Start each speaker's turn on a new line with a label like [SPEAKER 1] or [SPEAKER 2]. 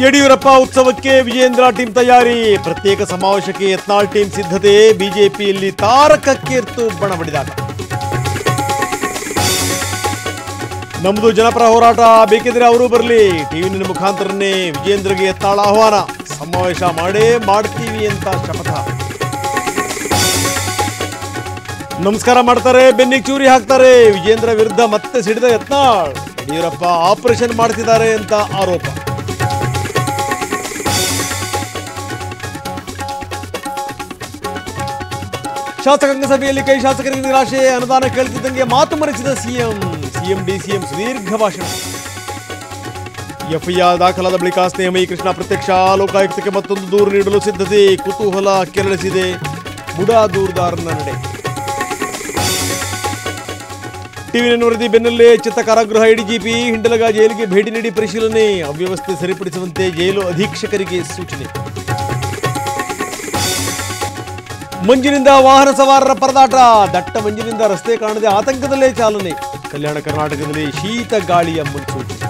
[SPEAKER 1] ಯಡಿಯೂರಪ್ಪ ಉತ್ಸವಕ್ಕೆ ವಿಜೇಂದ್ರ ಟೀಮ್ ತಯಾರಿ. ಪ್ರತ್ಯೇಕ ಸಮಾವೇಶಕ್ಕೆ ಯತ್ನಾಳ್ ಟೀಮ್ ಸಿದ್ಧತೆ. ಬಿಜೆಪಿಯಲ್ಲಿ ತಾರಕಕ್ಕೇರ್ತು ಬಣಬಡಿದಾಗ. ನಮ್ಮದು ಜನಪರ ಹೋರಾಟ, ಬೇಕಿದ್ರೆ ಅವರು ಬರಲಿ. ಟಿವಿ ಮುಖಾಂತರನೇ ವಿಜೇಂದ್ರಗೆ ಯತ್ನಾಳ್ ಆಹ್ವಾನ. ಸಮಾವೇಶ ಮಾಡೇ ಮಾಡ್ತೀವಿ ಅಂತ ಶಪಥ. ನಮಸ್ಕಾರ ಮಾಡ್ತಾರೆ, ಬೆನ್ನಿಗೆ ಚೂರಿ ಹಾಕ್ತಾರೆ. ವಿಜೇಂದ್ರ ವಿರುದ್ಧ ಮತ್ತೆ ಸಿಡಿದ ಯತ್ನಾಳ್. ಯಡಿಯೂರಪ್ಪ ಆಪರೇಷನ್ ಮಾಡ್ತಿದ್ದಾರೆ ಅಂತ ಆರೋಪ. ಶಾಸಕಾಂಗ ಸಭೆಯಲ್ಲಿ ಕೈ ಶಾಸಕರಿಗೆ ನಿರಾಶೆ. ಅನುದಾನ ಕೇಳ್ತಿದ್ದಂಗೆ ಮಾತು ಮರೆಸಿದ ಸಿಎಂ ಡಿಸಿಎಂ ಸುದೀರ್ಘ ಭಾಷಣ. ಎಫ್ಐಆರ್ ದಾಖಲಾದ ಬಳಿಕ ಸ್ನೇಹಮಯಿ ಕೃಷ್ಣ ಪ್ರತ್ಯಕ್ಷ. ಲೋಕಾಯುಕ್ತಕ್ಕೆ ಮತ್ತೊಂದು ದೂರು ನೀಡಲು ಸಿದ್ಧತೆ. ಕುತೂಹಲ ಕೆರಳಿಸಿದೆ ಬುಡಾ ದೂರುದಾರನ ನಡೆ. ಟಿವಿ ವರದಿ ಬೆನ್ನಲ್ಲೇ ಎಚ್ಚೆತ್ತ ಕಾರಾಗೃಹ. ಎಡಿಜಿಪಿ ಹಿಂಡಲಗ ಜೈಲಿಗೆ ಭೇಟಿ ನೀಡಿ ಪರಿಶೀಲನೆ. ಅವ್ಯವಸ್ಥೆ ಸರಿಪಡಿಸುವಂತೆ ಜೈಲು ಅಧೀಕ್ಷಕರಿಗೆ ಸೂಚನೆ. ಮಂಜಿನಿಂದ ವಾಹನ ಸವಾರರ ಪರದಾಟ. ದಟ್ಟ ಮಂಜಿನಿಂದ ರಸ್ತೆ ಕಾಣದೆ ಆತಂಕದಲ್ಲೇ ಚಾಲನೆ. ಕಲ್ಯಾಣ ಕರ್ನಾಟಕದಲ್ಲಿ ಶೀತ ಗಾಳಿಯ ಮುನ್ಸೂಚನೆ.